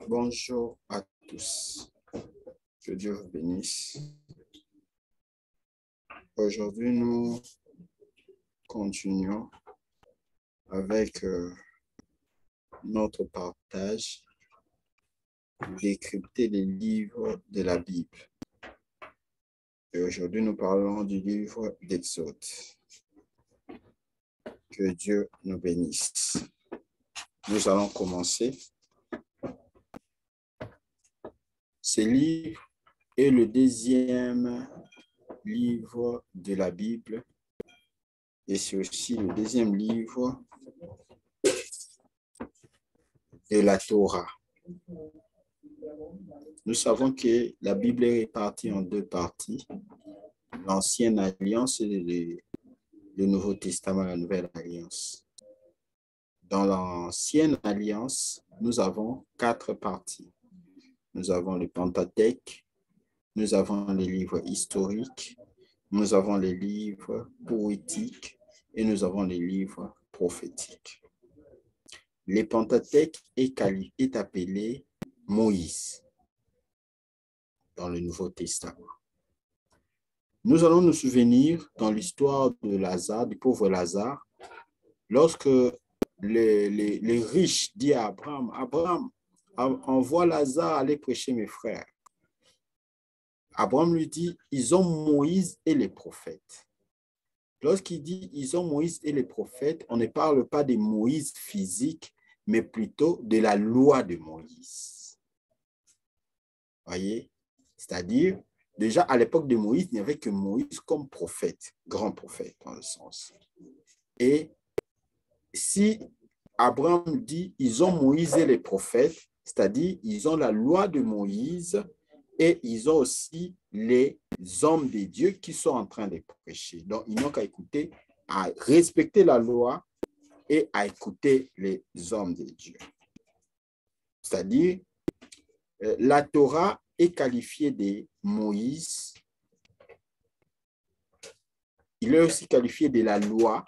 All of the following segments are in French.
Bonjour à tous. Que Dieu vous bénisse. Aujourd'hui, nous continuons avec notre partage, décrypter les livres de la Bible. Et aujourd'hui, nous parlons du livre d'Exode. Que Dieu nous bénisse. Nous allons commencer. Ce livre est le deuxième livre de la Bible et c'est aussi le deuxième livre de la Torah. Nous savons que la Bible est répartie en deux parties, l'Ancienne Alliance et le Nouveau Testament, la Nouvelle Alliance. Dans l'Ancienne Alliance, nous avons 4 parties. Nous avons le Pentateuque, nous avons les livres historiques, nous avons les livres poétiques et nous avons les livres prophétiques. Le Pentateuque est appelé Moïse dans le Nouveau Testament. Nous allons nous souvenir dans l'histoire de Lazare, du pauvre Lazare, lorsque les riches disent à Abraham, Abraham, envoie Lazare aller prêcher mes frères. Abraham lui dit, ils ont Moïse et les prophètes. Lorsqu'il dit, ils ont Moïse et les prophètes, on ne parle pas de Moïse physique, mais plutôt de la loi de Moïse. Voyez? C'est-à-dire, déjà à l'époque de Moïse, il n'y avait que Moïse comme prophète, grand prophète dans le sens. Et si Abraham dit, ils ont Moïse et les prophètes, c'est-à-dire, ils ont la loi de Moïse et ils ont aussi les hommes de Dieu qui sont en train de prêcher. Donc, ils n'ont qu'à écouter, à respecter la loi et à écouter les hommes de Dieu. C'est-à-dire, la Torah est qualifiée de Moïse. Il est aussi qualifié de la loi,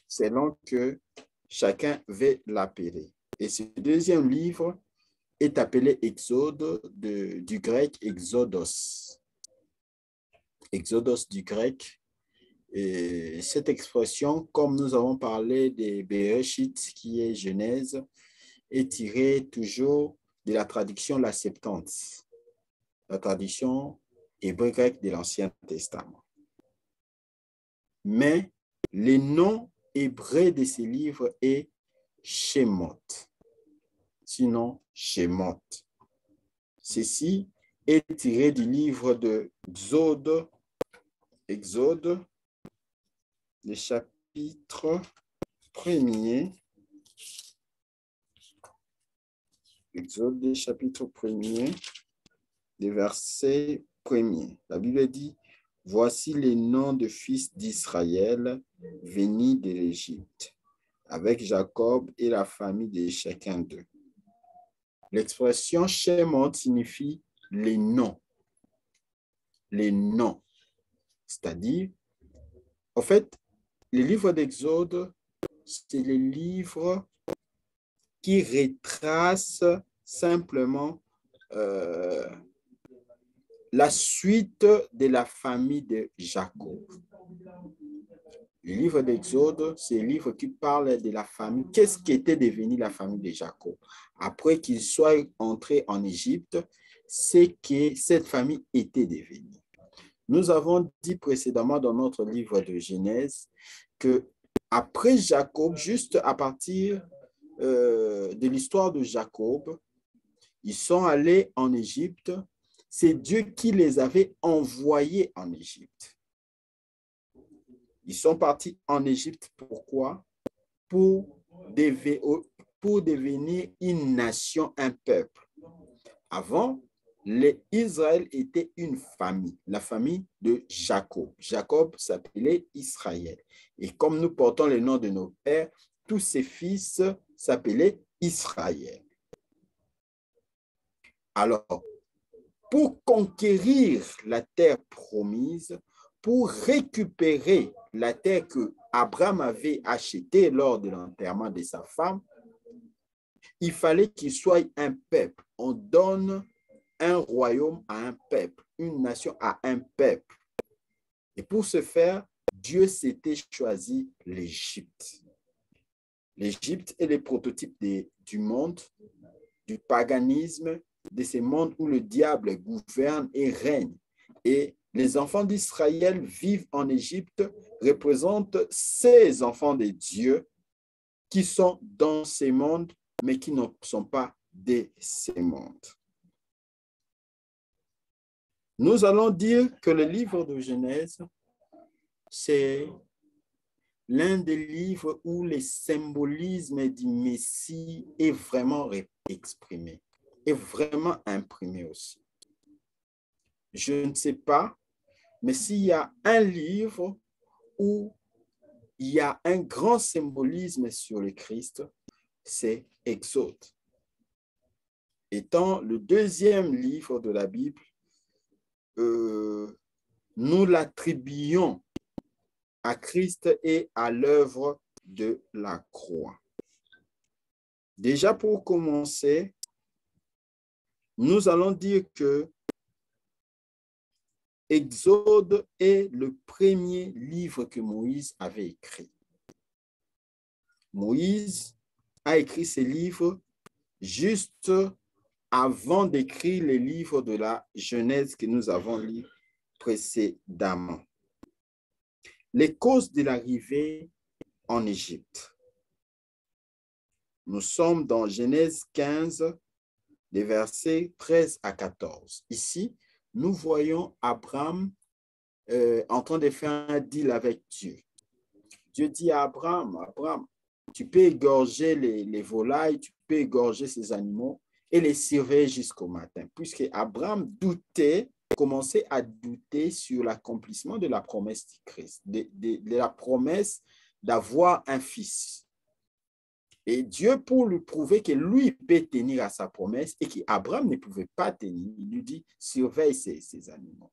selon que chacun veut l'appeler. Et ce deuxième livre est appelé Exode, du grec Exodos. Exodos du grec. Et cette expression, comme nous avons parlé de Bereshit, qui est Genèse, est tirée toujours de la traduction la Septante, la traduction hébreu-grecque de l'Ancien Testament. Mais le nom hébreu de ce livre est Shemot. Sinon, Shemot. Ceci est tiré du livre de Exode, le chapitre 1er. Exode, le chapitre 1er, le verset 1er. La Bible dit, voici les noms de fils d'Israël venus de l'Égypte, avec Jacob et la famille de chacun d'eux. L'expression Shemot signifie les noms. Les noms. C'est-à-dire, en fait, le livre d'Exode, c'est le livre qui retrace simplement la suite de la famille de Jacob. Le livre d'Exode, c'est un livre qui parle de la famille. Qu'est-ce qui était devenu la famille de Jacob? Après qu'il soit entré en Égypte, c'est que cette famille était devenue. Nous avons dit précédemment dans notre livre de Genèse que après Jacob, juste à partir de l'histoire de Jacob, ils sont allés en Égypte. C'est Dieu qui les avait envoyés en Égypte. Ils sont partis en Égypte. Pourquoi? Pour devenir une nation, un peuple. Avant, Israël était une famille, la famille de Jacob. Jacob s'appelait Israël. Et comme nous portons le nom de nos pères, tous ses fils s'appelaient Israël. Alors, pour conquérir la terre promise, pour récupérer la terre que Abraham avait achetée lors de l'enterrement de sa femme, Il fallait qu'il soit un peuple. On donne un royaume à un peuple, une nation à un peuple. Et pour ce faire, Dieu s'était choisi l'Égypte. L'Égypte est le prototype du monde, du paganisme, de ce monde où le diable gouverne et règne. Et les enfants d'Israël vivent en Égypte, représentent ces enfants de Dieu qui sont dans ces mondes, mais qui ne sont pas de ces mondes. Nous allons dire que le livre de Genèse, c'est l'un des livres où le symbolisme du Messie est vraiment exprimé, est vraiment imprimé aussi. Je ne sais pas, mais s'il y a un livre où il y a un grand symbolisme sur le Christ, c'est Exode. Étant le deuxième livre de la Bible, nous l'attribuons à Christ et à l'œuvre de la croix. Déjà pour commencer, nous allons dire que Exode est le premier livre que Moïse avait écrit. Moïse a écrit ce livre juste avant d'écrire les livres de la Genèse que nous avons lus précédemment. Les causes de l'arrivée en Égypte. Nous sommes dans Genèse 15, des versets 13 à 14. Ici, nous voyons Abraham en train de faire un deal avec Dieu. Dieu dit à Abraham, Abraham, tu peux égorger les volailles, tu peux égorger ces animaux et les surveiller jusqu'au matin. Puisque Abraham doutait, commençait à douter sur l'accomplissement de la promesse du Christ, de la promesse d'avoir un fils. Et Dieu, pour lui prouver que lui peut tenir à sa promesse et qu'Abraham ne pouvait pas tenir, il lui dit, surveille ces animaux.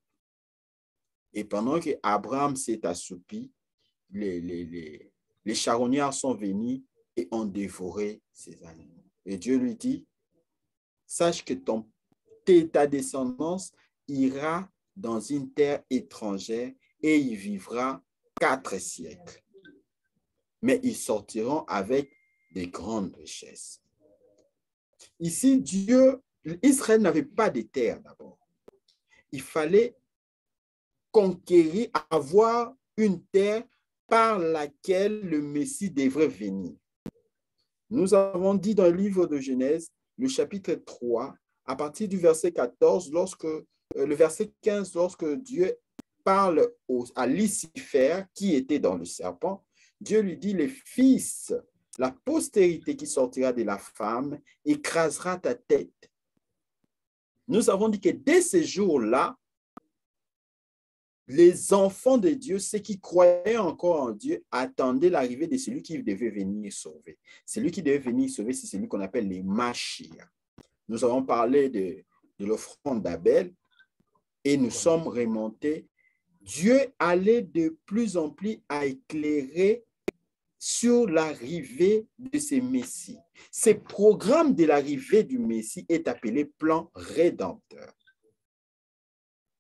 Et pendant que Abraham s'est assoupi, les charognards sont venus et ont dévoré ces animaux. Et Dieu lui dit, sache que ta descendance ira dans une terre étrangère et y vivra 4 siècles. Mais ils sortiront avec des grandes richesses. Ici, Israël n'avait pas de terre d'abord. Il fallait conquérir, avoir une terre par laquelle le Messie devrait venir. Nous avons dit dans le livre de Genèse, le chapitre 3, à partir du verset 14, le verset 15, lorsque Dieu parle à Lucifer, qui était dans le serpent, Dieu lui dit, le fils, la postérité qui sortira de la femme, écrasera ta tête. Nous avons dit que dès ce jour-là, les enfants de Dieu, ceux qui croyaient encore en Dieu, attendaient l'arrivée de celui qui devait venir sauver. Celui qui devait venir sauver, c'est celui qu'on appelle les Mashiach. Nous avons parlé de l'offrande d'Abel et nous sommes remontés. Dieu allait de plus en plus à éclairer sur l'arrivée de ce Messie. Ce programme de l'arrivée du Messie est appelé plan rédempteur.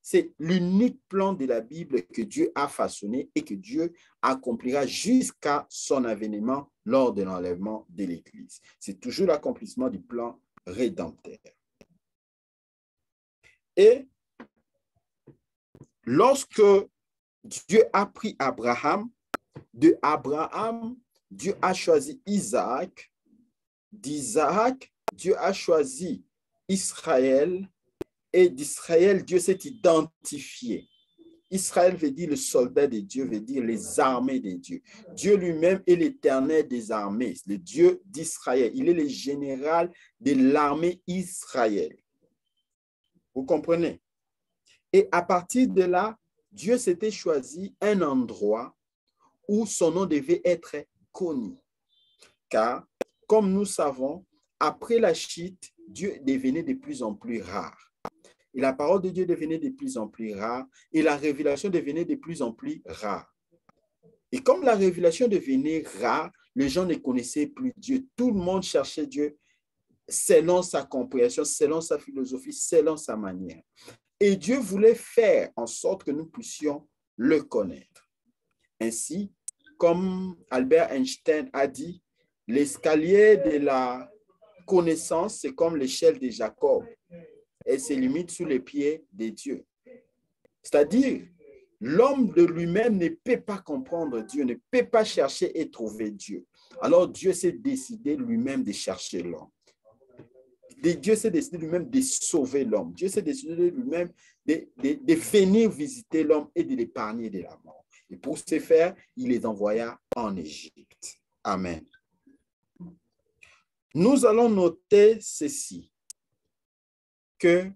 C'est l'unique plan de la Bible que Dieu a façonné et que Dieu accomplira jusqu'à son avènement lors de l'enlèvement de l'Église. C'est toujours l'accomplissement du plan rédempteur. Et lorsque Dieu a pris Abraham, de Abraham, Dieu a choisi Isaac, d'Isaac, Dieu a choisi Israël, et d'Israël, Dieu s'est identifié. Israël veut dire le soldat de Dieu, veut dire les armées de Dieu. Dieu lui-même est l'Éternel des armées, le Dieu d'Israël. Il est le général de l'armée Israël. Vous comprenez? Et à partir de là, Dieu s'était choisi un endroit où son nom devait être connu. Car, comme nous savons, après la chute, Dieu devenait de plus en plus rare. Et la parole de Dieu devenait de plus en plus rare et la révélation devenait de plus en plus rare. Et comme la révélation devenait rare, les gens ne connaissaient plus Dieu. Tout le monde cherchait Dieu selon sa compréhension, selon sa philosophie, selon sa manière. Et Dieu voulait faire en sorte que nous puissions le connaître. Ainsi, comme Albert Einstein a dit, l'escalier de la connaissance, c'est comme l'échelle de Jacob. Elle se limite sous les pieds de Dieu. C'est-à-dire, l'homme de lui-même ne peut pas comprendre Dieu, ne peut pas chercher et trouver Dieu. Alors Dieu s'est décidé lui-même de chercher l'homme. Dieu s'est décidé lui-même de sauver l'homme. Dieu s'est décidé lui-même de venir visiter l'homme et de l'épargner de la mort. Et pour ce faire, il les envoya en Égypte. Amen. Nous allons noter ceci, que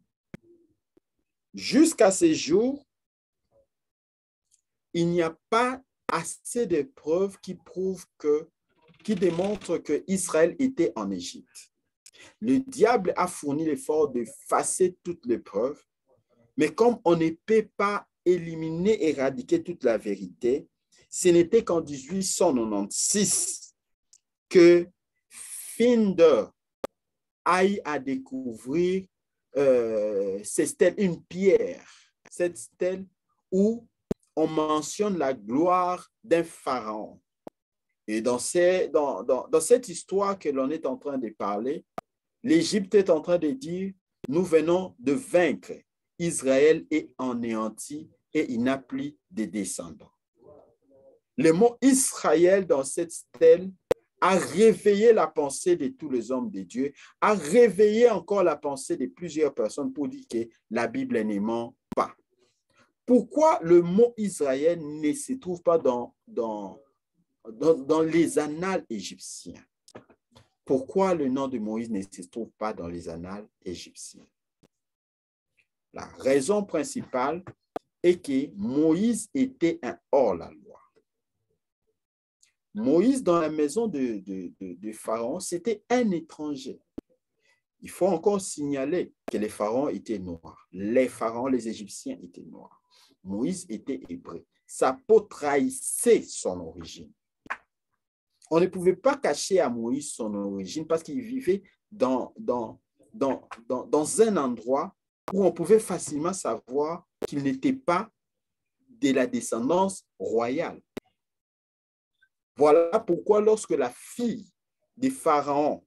jusqu'à ce jour, il n'y a pas assez de preuves qui démontrent qu'Israël était en Égypte. Le diable a fourni l'effort de effacer toutes les preuves, mais comme on ne peut pas éliminer, éradiquer toute la vérité, ce n'était qu'en 1896 que Finder aille à découvrir cette stèle, une pierre, cette stèle où on mentionne la gloire d'un pharaon. Et dans cette histoire que l'on est en train de parler, l'Égypte est en train de dire, nous venons de vaincre. Israël est anéanti et il n'a plus de descendants. Le mot Israël dans cette stèle a réveillé la pensée de tous les hommes de Dieu, a réveillé encore la pensée de plusieurs personnes pour dire que la Bible ne ment pas. Pourquoi le mot Israël ne se trouve pas dans les annales égyptiens? Pourquoi le nom de Moïse ne se trouve pas dans les annales égyptiennes? La raison principale est que Moïse était un hors-la-loi. Moïse, dans la maison de Pharaon, c'était un étranger. Il faut encore signaler que les pharaons étaient noirs. Les pharaons, les Égyptiens étaient noirs. Moïse était hébreu. Sa peau trahissait son origine. On ne pouvait pas cacher à Moïse son origine parce qu'il vivait dans un endroit où on pouvait facilement savoir qu'il n'était pas de la descendance royale. Voilà pourquoi lorsque la fille des pharaons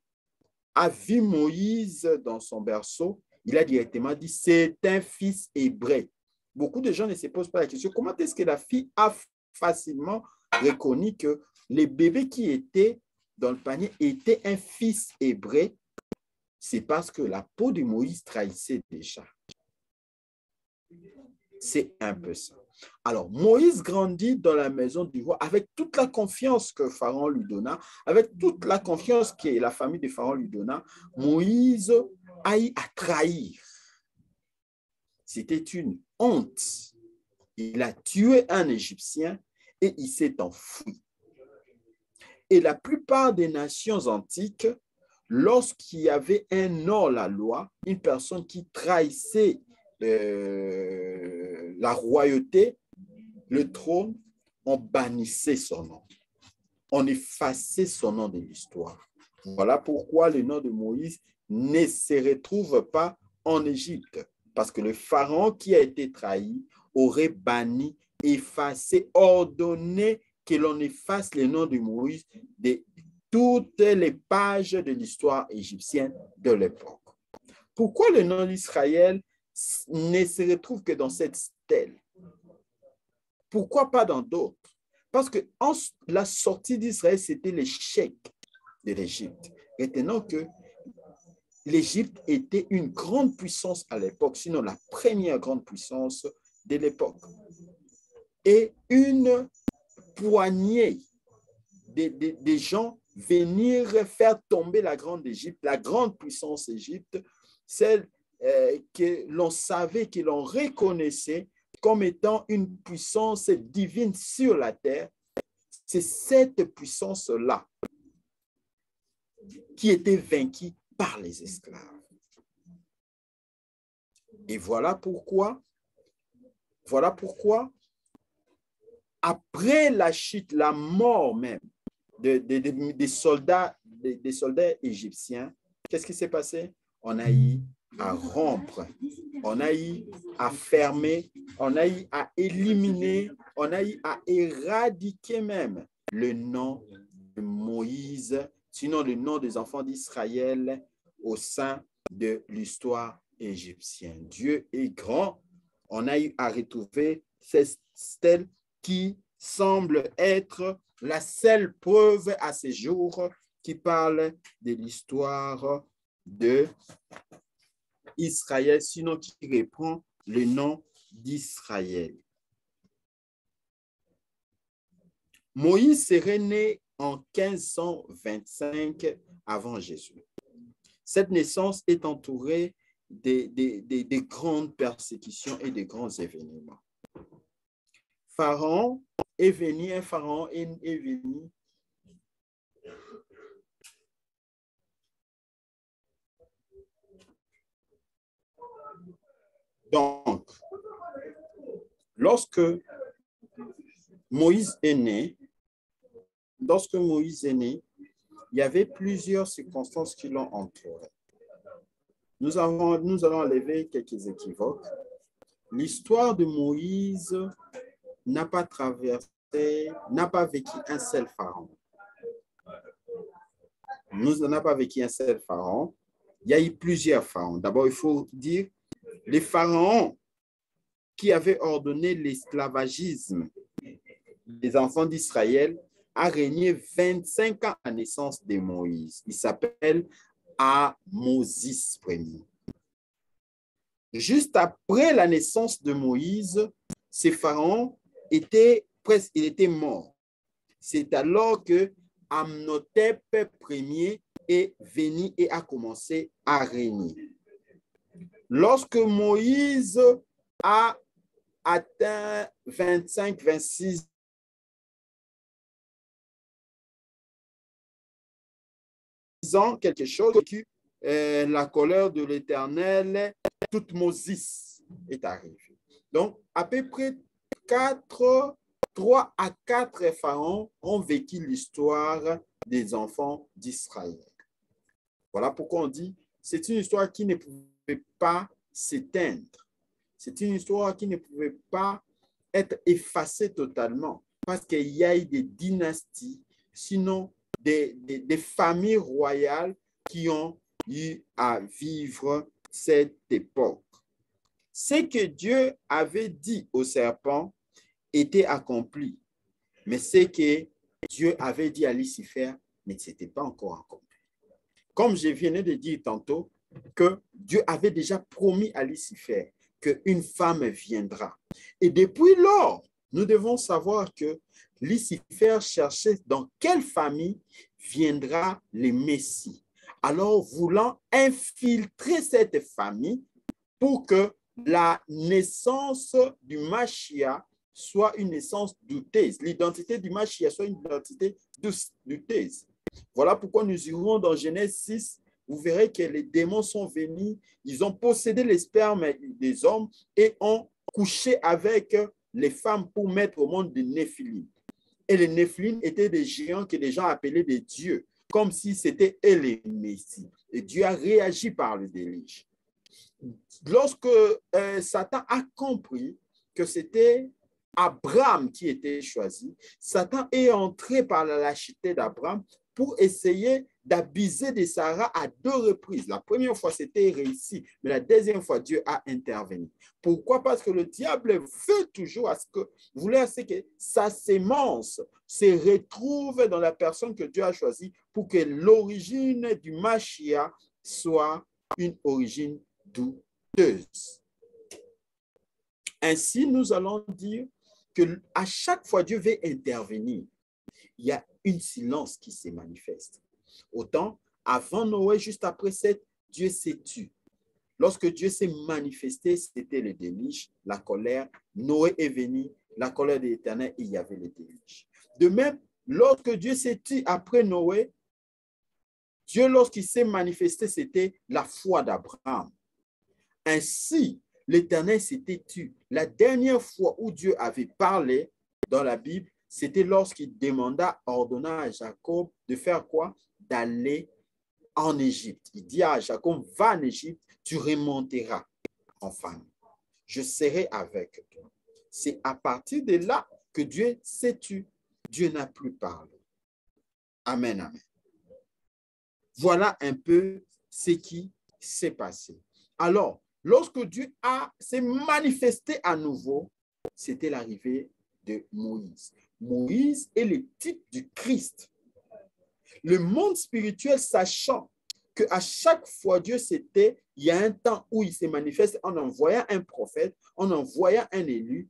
a vu Moïse dans son berceau, il a directement dit, c'est un fils hébreu. Beaucoup de gens ne se posent pas la question, comment est-ce que la fille a facilement reconnu que le bébé qui était dans le panier était un fils hébreu? C'est parce que la peau de Moïse trahissait déjà. C'est un peu ça. Alors, Moïse grandit dans la maison du roi avec toute la confiance que Pharaon lui donna, avec toute la confiance que la famille de Pharaon lui donna. Moïse a eu à trahir. C'était une honte. Il a tué un Égyptien et il s'est enfui. Et la plupart des nations antiques, lorsqu'il y avait un hors-la-loi, une personne qui trahissait la royauté, le trône, on bannissait son nom. On effaçait son nom de l'histoire. Voilà pourquoi le nom de Moïse ne se retrouve pas en Égypte. Parce que le pharaon qui a été trahi aurait banni, effacé, ordonné que l'on efface le nom de Moïse de toutes les pages de l'histoire égyptienne de l'époque. Pourquoi le nom d'Israël ne se retrouve que dans cette stèle? Pourquoi pas dans d'autres? Parce que la sortie d'Israël, c'était l'échec de l'Égypte. Retenons que l'Égypte était une grande puissance à l'époque, sinon la première grande puissance de l'époque. Et une poignée de gens venir faire tomber la grande Égypte, la grande puissance Égypte, celle que l'on savait, que l'on reconnaissait comme étant une puissance divine sur la terre. C'est cette puissance-là qui était vaincue par les esclaves. Et voilà pourquoi, après la chute, la mort même des soldats égyptiens, qu'est-ce qui s'est passé? On a eu à rompre, on a eu à fermer, on a eu à éliminer, on a eu à éradiquer même le nom de Moïse, sinon le nom des enfants d'Israël au sein de l'histoire égyptienne. Dieu est grand. On a eu à retrouver cette stèle qui semble être la seule preuve à ce jour qui parle de l'histoire d'Israël, sinon qui reprend le nom d'Israël. Moïse serait né en 1525 avant Jésus. Cette naissance est entourée de grandes persécutions et de grands événements. Pharaon est venu, un pharaon est venu donc, lorsque Moïse est né, il y avait plusieurs circonstances qui l'ont entouré. Nous allons enlever quelques équivoques. L'histoire de Moïse n'a pas vécu un seul pharaon. N'a pas vécu un seul pharaon. Il y a eu plusieurs pharaons. D'abord, il faut dire les pharaons qui avaient ordonné l'esclavagisme des enfants d'Israël a régné 25 ans à la naissance de Moïse. Il s'appelle Ahmosis Ier. Juste après la naissance de Moïse, ces pharaons étaient morts. C'est alors que Amenhotep Ier est venu et a commencé à régner. Lorsque Moïse a atteint 25-26 ans, quelque chose, la colère de l'Éternel, toute Moses est arrivé. Donc, à peu près 3 à 4 pharaons ont vécu l'histoire des enfants d'Israël. Voilà pourquoi on dit c'est une histoire qui ne pouvait pas s'éteindre. C'est une histoire qui ne pouvait pas être effacée totalement parce qu'il y a eu des dynasties, sinon des familles royales qui ont eu à vivre cette époque. Ce que Dieu avait dit au serpent était accompli, mais ce que Dieu avait dit à Lucifer ne s'était pas encore accompli. Comme je venais de dire tantôt, que Dieu avait déjà promis à Lucifer qu'une femme viendra. Et depuis lors, nous devons savoir que Lucifer cherchait dans quelle famille viendra le Messie. Alors, voulant infiltrer cette famille pour que la naissance du Mashiach soit une naissance douteuse. L'identité du Mashiach soit une identité douteuse. Voilà pourquoi nous irons dans Genèse 6. Vous verrez que les démons sont venus, ils ont possédé les spermes des hommes et ont couché avec les femmes pour mettre au monde des Néphilim. Et les Néphilim étaient des géants que les gens appelaient des dieux, comme si c'était eux les messies. Et Dieu a réagi par le déluge. Lorsque Satan a compris que c'était Abraham qui était choisi, Satan est entré par la lâcheté d'Abraham pour essayer d'abuser de Sarah à 2 reprises. La première fois, c'était réussi, mais la deuxième fois, Dieu a intervenu. Pourquoi? Parce que le diable veut toujours voulait que sa sémence se retrouve dans la personne que Dieu a choisie pour que l'origine du Mashiach soit une origine douteuse. Ainsi, nous allons dire qu'à chaque fois Dieu veut intervenir, il y a une silence qui se manifeste. Autant, avant Noé, juste après cette, Dieu s'est tu. Lorsque Dieu s'est manifesté, c'était le déluge, la colère. Noé est venu, la colère de l'Éternel, et il y avait le déluge. De même, lorsque Dieu s'est tu après Noé, Dieu, lorsqu'il s'est manifesté, c'était la foi d'Abraham. Ainsi, l'Éternel s'était tu. La dernière fois où Dieu avait parlé dans la Bible, c'était lorsqu'il ordonna à Jacob de faire quoi? D'aller en Égypte. Il dit à Jacob, va en Égypte, tu remonteras en famille. Je serai avec toi. C'est à partir de là que Dieu s'est tu. Dieu n'a plus parlé. Amen, amen. Voilà un peu ce qui s'est passé. Alors, lorsque Dieu s'est manifesté à nouveau, c'était l'arrivée de Moïse. Moïse est le type du Christ. Le monde spirituel, sachant qu'à chaque fois Dieu il y a un temps où il se manifeste en envoyant un prophète, en envoyant un élu,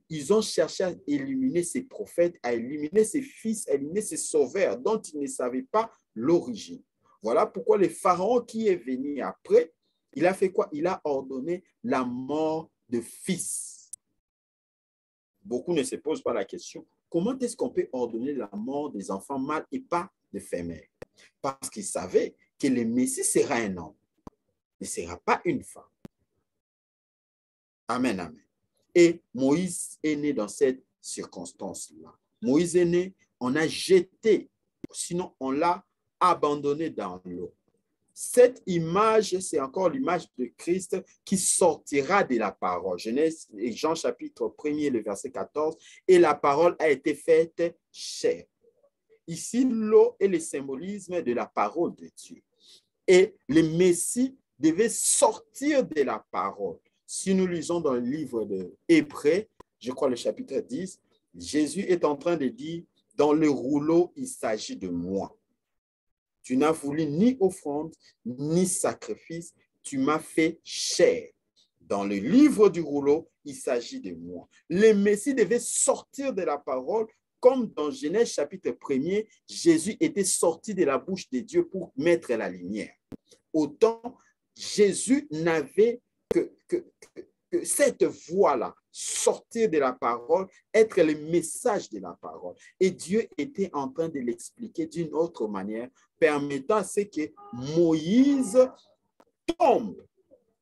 ils ont cherché à éliminer ces prophètes, à éliminer ces fils, à éliminer ces sauveurs dont ils ne savaient pas l'origine. Voilà pourquoi le pharaon qui est venu après, il a fait quoi? Il a ordonné la mort de fils. Beaucoup ne se posent pas la question. Comment est-ce qu'on peut ordonner la mort des enfants mâles et pas des femelles? Parce qu'il savait que le Messie sera un homme, ne sera pas une femme. Amen, amen. Et Moïse est né dans cette circonstance-là. Moïse est né, on a jeté, sinon on l'a abandonné dans l'eau. Cette image, c'est encore l'image de Christ qui sortira de la parole. Genèse, Jean chapitre 1er, le verset 14, et la parole a été faite chair. Ici, l'eau est le symbolisme de la parole de Dieu. Et le Messie devait sortir de la parole. Si nous lisons dans le livre de Hébreux, je crois le chapitre 10, Jésus est en train de dire, dans le rouleau, il s'agit de moi. Tu n'as voulu ni offrande, ni sacrifice, tu m'as fait chair. Dans le livre du rouleau, il s'agit de moi. Le Messie devait sortir de la parole, comme dans Genèse chapitre 1er, Jésus était sorti de la bouche de Dieu pour mettre la lumière. Autant Jésus n'avait que cette voix-là, sortir de la parole, être le message de la parole. Et Dieu était en train de l'expliquer d'une autre manière, permettant à ce que Moïse tombe,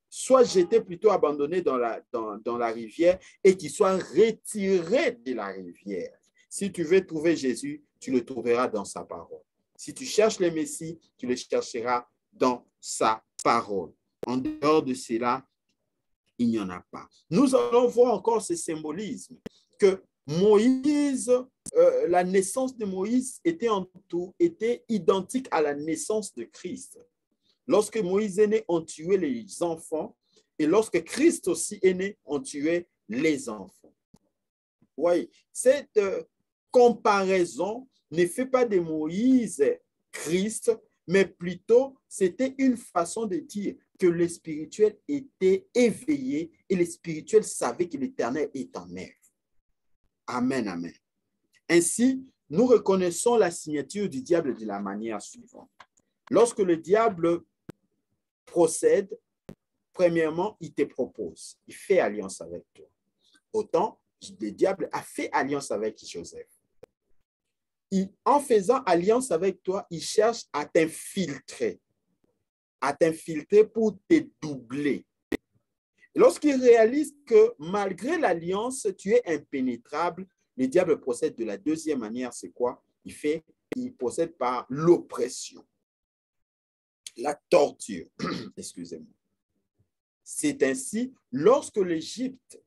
soit jeté, plutôt abandonné dans la rivière, et qu'il soit retiré de la rivière. Si tu veux trouver Jésus, tu le trouveras dans sa parole. Si tu cherches le Messie, tu le chercheras dans sa parole. En dehors de cela, il n'y en a pas. Nous allons voir encore ce symbolisme que Moïse, la naissance de Moïse était identique à la naissance de Christ. Lorsque Moïse est né, on tuait les enfants, et lorsque Christ aussi est né, on tuait les enfants. Oui, cette comparaison ne fait pas de Moïse Christ, mais plutôt c'était une façon de dire que le spirituel était éveillé et le spirituel savait que l'Éternel est en œuvre. Amen, amen. Ainsi, nous reconnaissons la signature du diable de la manière suivante. Lorsque le diable procède, premièrement, il te propose, il fait alliance avec toi. Autant, le diable a fait alliance avec Joseph. En faisant alliance avec toi, il cherche à t'infiltrer pour te doubler. Lorsqu'il réalise que malgré l'alliance, tu es impénétrable, le diable procède de la deuxième manière, c'est quoi? Il procède par l'oppression, la torture, excusez-moi. C'est ainsi, lorsque l'Égypte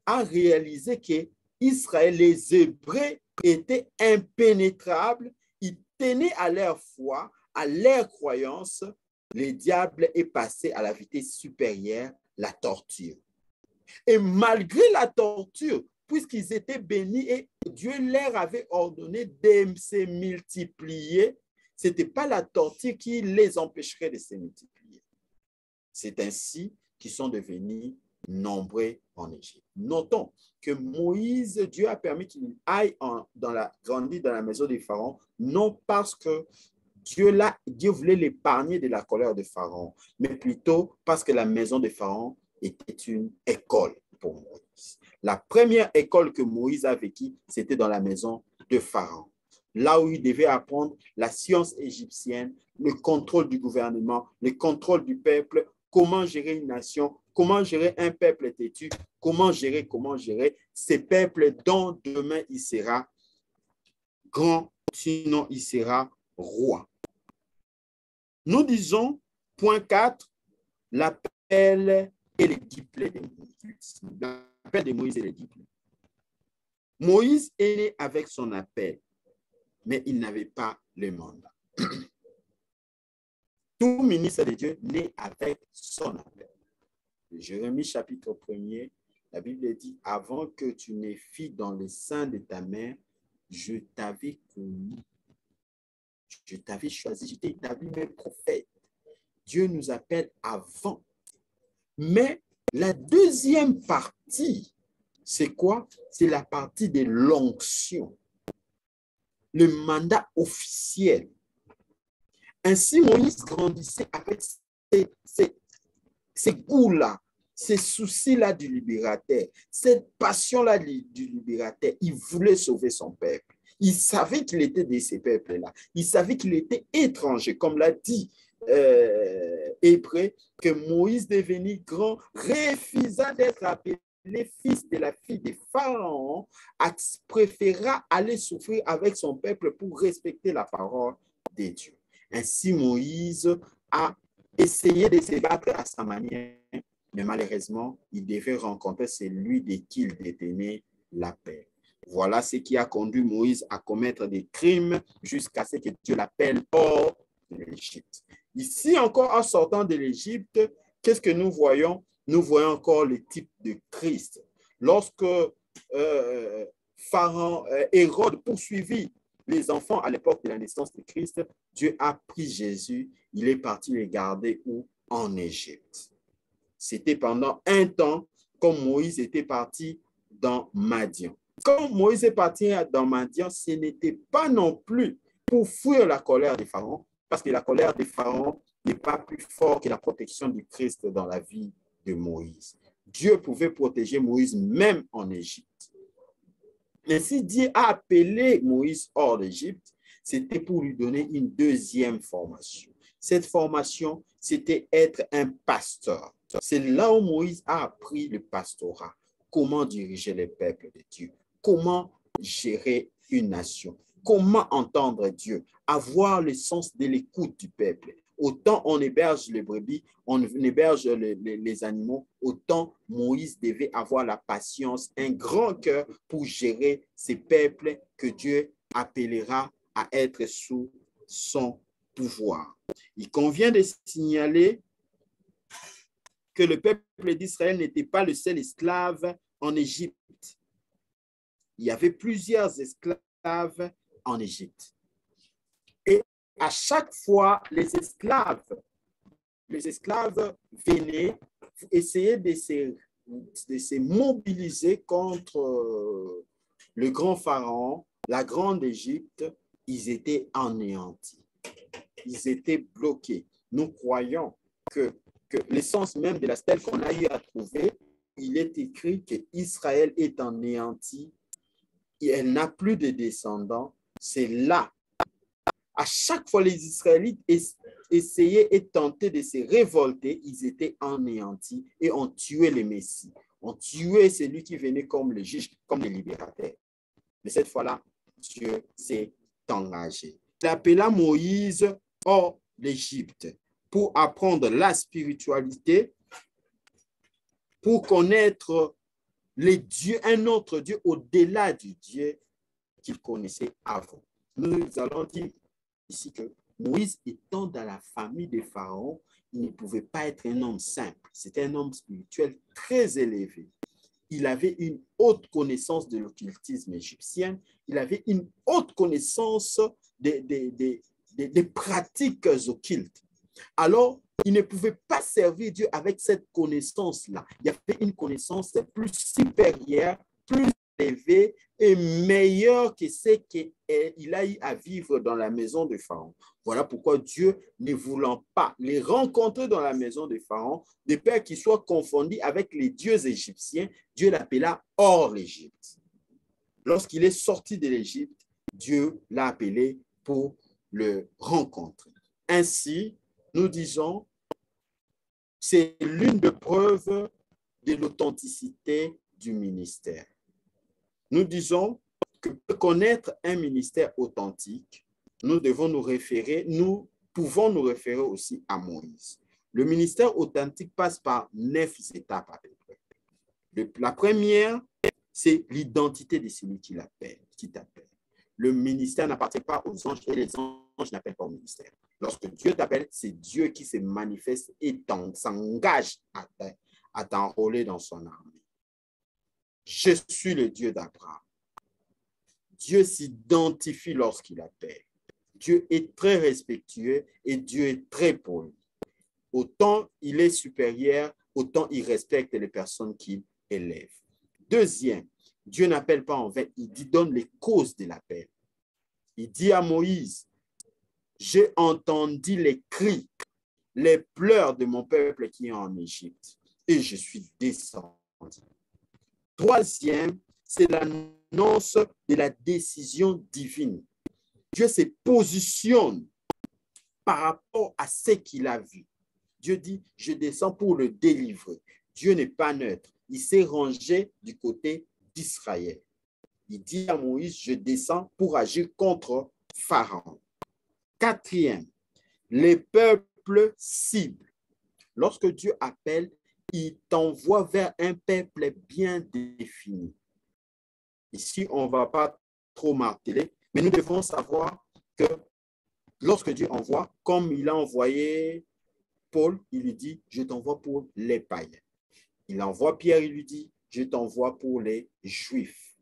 a réalisé que Israël, les Hébreux étaient impénétrables, ils tenaient à leur foi, à leur croyance, le diable est passé à la vitesse supérieure, la torture. Et malgré la torture, puisqu'ils étaient bénis et Dieu leur avait ordonné de se multiplier, ce n'était pas la torture qui les empêcherait de se multiplier. C'est ainsi qu'ils sont devenus nombreux en Égypte. Notons que Moïse, Dieu a permis qu'il aille grandir dans la maison des pharaons, non parce que Dieu voulait l'épargner de la colère de Pharaon, mais plutôt parce que la maison de Pharaon était une école pour Moïse. La première école que Moïse a vécue, c'était dans la maison de Pharaon, là où il devait apprendre la science égyptienne, le contrôle du gouvernement, le contrôle du peuple, comment gérer une nation, comment gérer un peuple têtu, comment gérer ces peuples dont demain il sera grand, sinon il sera roi. Nous disons, point 4, l'appel et les diplômes de Moïse. L'appel de Moïse et les diplômes. Moïse est né avec son appel, mais il n'avait pas le mandat. Tout ministre de Dieu naît avec son appel. Jérémie chapitre 1er, la Bible dit, avant que tu n'aies fille dans le sein de ta mère, je t'avais connu. Je t'avais choisi, je t'ai établi mes prophètes. Dieu nous appelle avant. Mais la deuxième partie, c'est quoi? C'est la partie de l'onction. Le mandat officiel. Ainsi, Moïse grandissait avec ces goûts-là, ces soucis-là du libérateur, cette passion-là du libérateur. Il voulait sauver son peuple. Il savait qu'il était de ces peuples-là. Il savait qu'il était étranger, comme l'a dit Hébreu, que Moïse, devenu grand, refusa d'être appelé fils de la fille de Pharaon, préféra aller souffrir avec son peuple pour respecter la parole de Dieu. Ainsi, Moïse a essayé de se battre à sa manière, mais malheureusement, il devait rencontrer celui de qui il détenait la paix. Voilà ce qui a conduit Moïse à commettre des crimes jusqu'à ce que Dieu l'appelle hors de l'Égypte. Ici encore, en sortant de l'Égypte, qu'est-ce que nous voyons? Nous voyons encore le type de Christ. Lorsque Pharaon, Hérode poursuivit les enfants à l'époque de la naissance de Christ, Dieu a pris Jésus, il est parti les garder où? En Égypte. C'était pendant un temps, comme Moïse était parti dans Madian. Quand Moïse est parti dans Madian, ce n'était pas non plus pour fuir la colère des Pharaons, parce que la colère des Pharaons n'est pas plus forte que la protection du Christ dans la vie de Moïse. Dieu pouvait protéger Moïse même en Égypte. Ainsi, Dieu a appelé Moïse hors d'Égypte, c'était pour lui donner une deuxième formation. Cette formation, c'était être un pasteur. C'est là où Moïse a appris le pastorat, comment diriger les peuples de Dieu, comment gérer une nation, comment entendre Dieu, avoir le sens de l'écoute du peuple. Autant on héberge les brebis, on héberge les animaux, autant Moïse devait avoir la patience, un grand cœur pour gérer ces peuples que Dieu appellera à être sous son pouvoir. Il convient de signaler que le peuple d'Israël n'était pas le seul esclave en Égypte. Il y avait plusieurs esclaves en Égypte. Et à chaque fois, les esclaves venaient essayer de se mobiliser contre le grand pharaon, la grande Égypte. Ils étaient anéantis. Ils étaient bloqués. Nous croyons que l'essence même de la stèle qu'on a eu à trouver, il est écrit qu'Israël est anéanti et elle n'a plus de descendants. C'est là. À chaque fois, les Israélites essayaient et tentaient de se révolter, ils étaient anéantis et ont tué le Messie. On tuait celui qui venait comme le juge, comme le libérateur. Mais cette fois-là, Dieu s'est engagé. Il appela Moïse hors d'Égypte pour apprendre la spiritualité, pour connaître les dieux, un autre Dieu au-delà du Dieu qu'il connaissait avant. Nous allons dire ici que Moïse étant dans la famille des pharaons, il ne pouvait pas être un homme simple. C'était un homme spirituel très élevé. Il avait une haute connaissance de l'occultisme égyptien. Il avait une haute connaissance des pratiques occultes. Alors, il ne pouvait pas servir Dieu avec cette connaissance-là. Il y avait une connaissance plus supérieure, plus élevée et meilleure que ce qu'il a eu à vivre dans la maison de Pharaon. Voilà pourquoi Dieu, ne voulant pas les rencontrer dans la maison de Pharaon, de peur qu'ils soient confondus avec les dieux égyptiens, Dieu l'appela hors l'Égypte. Lorsqu'il est sorti de l'Égypte, Dieu l'a appelé pour le rencontrer. Ainsi, nous disons, c'est l'une des preuves de l'authenticité du ministère. Nous disons que pour connaître un ministère authentique, nous devons nous référer, nous pouvons nous référer aussi à Moïse. Le ministère authentique passe par 9 étapes à peu près. La première, c'est l'identité de celui qui t'appelle. Le ministère n'appartient pas aux anges et les anges n'appellent pas au ministère. Lorsque Dieu t'appelle, c'est Dieu qui se manifeste et s'engage à t'enrôler dans son armée. Je suis le Dieu d'Abraham. Dieu s'identifie lorsqu'il appelle. Dieu est très respectueux et Dieu est très poli. Autant il est supérieur, autant il respecte les personnes qu'il élève. Deuxième, Dieu n'appelle pas en vain, il donne les causes de l'appel. Il dit à Moïse, j'ai entendu les cris, les pleurs de mon peuple qui est en Égypte et je suis descendu. Troisième, c'est l'annonce de la décision divine. Dieu se positionne par rapport à ce qu'il a vu. Dieu dit, je descends pour le délivrer. Dieu n'est pas neutre. Il s'est rangé du côté d'Israël. Il dit à Moïse, je descends pour agir contre Pharaon. Quatrième, les peuples cibles. Lorsque Dieu appelle, il t'envoie vers un peuple bien défini. Ici, on ne va pas trop marteler, mais nous devons savoir que lorsque Dieu envoie, comme il a envoyé Paul, il lui dit, je t'envoie pour les païens. Il envoie Pierre, il lui dit, je t'envoie pour les Juifs.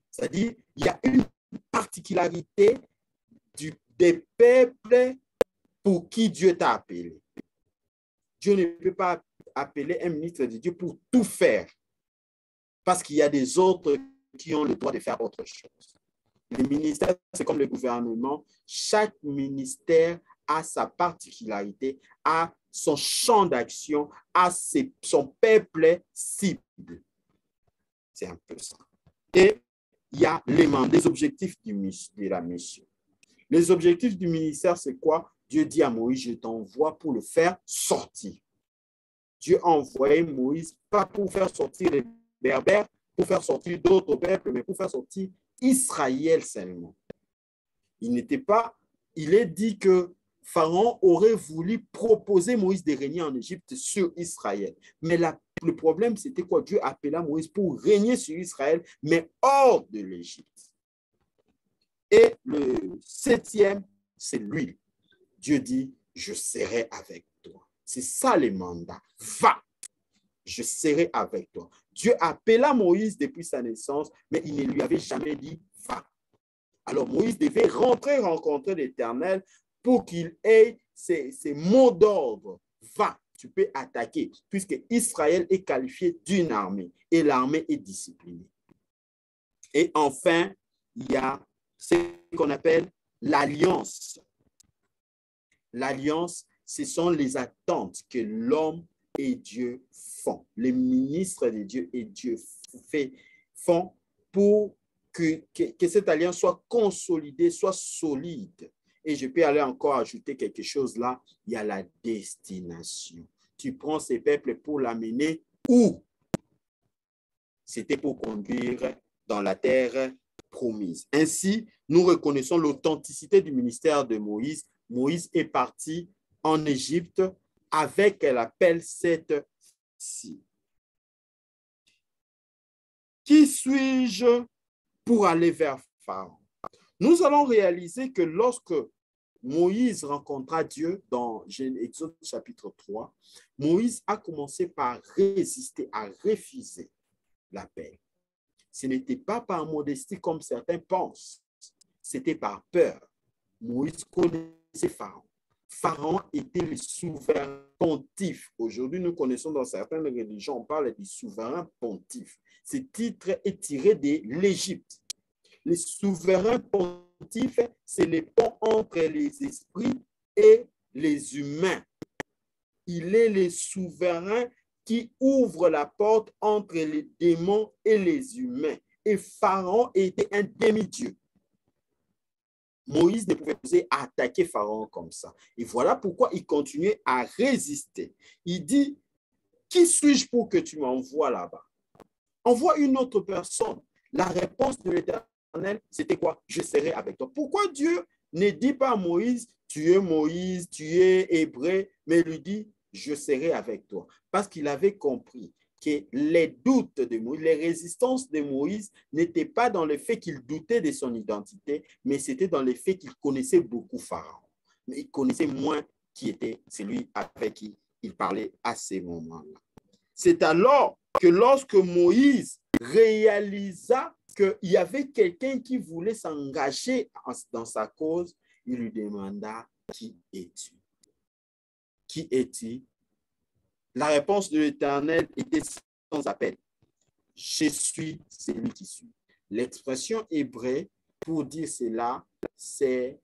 C'est-à-dire, il y a une particularité des peuples pour qui Dieu t'a appelé. Dieu ne peut pas appeler un ministre de Dieu pour tout faire, parce qu'il y a des autres qui ont le droit de faire autre chose. Les ministères, c'est comme le gouvernement. Chaque ministère a sa particularité, a son champ d'action, a son peuple cible. C'est un peu ça. Et il y a les objectifs de la mission. Les objectifs du ministère, c'est quoi? Dieu dit à Moïse, je t'envoie pour le faire sortir. Dieu a envoyé Moïse pas pour faire sortir les Berbères, pour faire sortir d'autres peuples, mais pour faire sortir Israël seulement. Il est dit que Pharaon aurait voulu proposer Moïse de régner en Égypte sur Israël. Mais le problème, c'était quoi? Dieu appela Moïse pour régner sur Israël, mais hors de l'Égypte. Et le septième, c'est l'huile. Dieu dit, je serai avec toi. C'est ça le mandat. Va, je serai avec toi. Dieu appela Moïse depuis sa naissance, mais il ne lui avait jamais dit, va. Alors Moïse devait rencontrer l'Éternel pour qu'il ait ces mots d'ordre. Va, tu peux attaquer, puisque Israël est qualifié d'une armée et l'armée est disciplinée. Et enfin, il y a ce qu'on appelle l'alliance. L'alliance, ce sont les attentes que l'homme et Dieu font. Les ministres de Dieu et Dieu font pour que cette alliance soit consolidée, soit solide. Et je peux aller encore ajouter quelque chose là, il y a la destination. Tu prends ces peuples pour l'amener où? C'était pour conduire dans la terre promise. Ainsi, nous reconnaissons l'authenticité du ministère de Moïse. Moïse est parti en Égypte avec l'appel cette ci. Qui suis-je pour aller vers Pharaon? Nous allons réaliser que lorsque Moïse rencontra Dieu dans Exode chapitre 3, Moïse a commencé par résister, à refuser l'appel. Ce n'était pas par modestie comme certains pensent, c'était par peur. Moïse connaissait Pharaon. Pharaon était le souverain pontife. Aujourd'hui, nous connaissons dans certaines religions, on parle du souverain pontife. Ce titre est tiré de l'Égypte. Le souverain pontife, c'est le pont entre les esprits et les humains. Il est le souverain qui ouvre la porte entre les démons et les humains. Et Pharaon était un demi-dieu. Moïse ne pouvait pas attaquer Pharaon comme ça. Et voilà pourquoi il continuait à résister. Il dit, qui suis-je pour que tu m'envoies là-bas? Envoie une autre personne. La réponse de l'Éternel, c'était quoi? Je serai avec toi. Pourquoi Dieu ne dit pas à Moïse, tu es Moïse, tu es hébreu, mais il lui dit, je serai avec toi. Parce qu'il avait compris que les doutes de Moïse, les résistances de Moïse n'étaient pas dans le fait qu'il doutait de son identité, mais c'était dans le fait qu'il connaissait beaucoup Pharaon. Mais il connaissait moins qui était celui avec qui il parlait à ces moments-là. C'est alors que lorsque Moïse réalisa qu'il y avait quelqu'un qui voulait s'engager dans sa cause, il lui demanda, qui es-tu? Qui es-tu? La réponse de l'Éternel était sans appel. Je suis celui qui suis. L'expression hébraïe pour dire cela, c'est